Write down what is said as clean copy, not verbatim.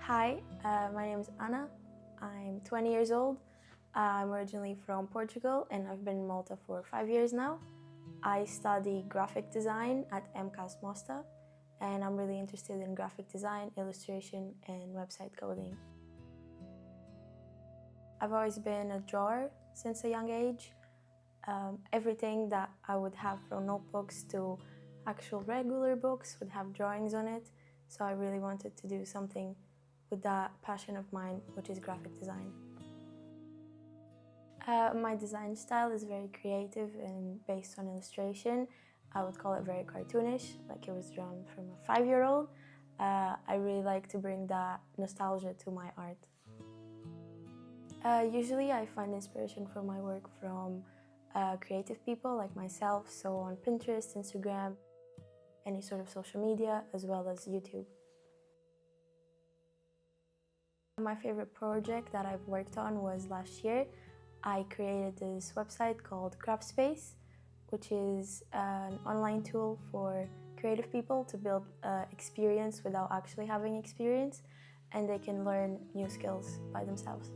Hi, my name is Ana. I'm 20 years old. I'm originally from Portugal and I've been in Malta for 5 years now. I study graphic design at MCAST Malta and I'm really interested in graphic design, illustration and website coding. I've always been a drawer since a young age. Everything that I would have from notebooks to actual regular books would have drawings on it, so I really wanted to do something with that passion of mine, which is graphic design. My design style is very creative and based on illustration. I would call it very cartoonish, like it was drawn from a 5-year-old. I really like to bring that nostalgia to my art. Usually I find inspiration for my work from creative people like myself, so on Pinterest, Instagram, any sort of social media, as well as YouTube. My favorite project that I've worked on was last year. I created this website called Craftspace, which is an online tool for creative people to build experience without actually having experience, and they can learn new skills by themselves.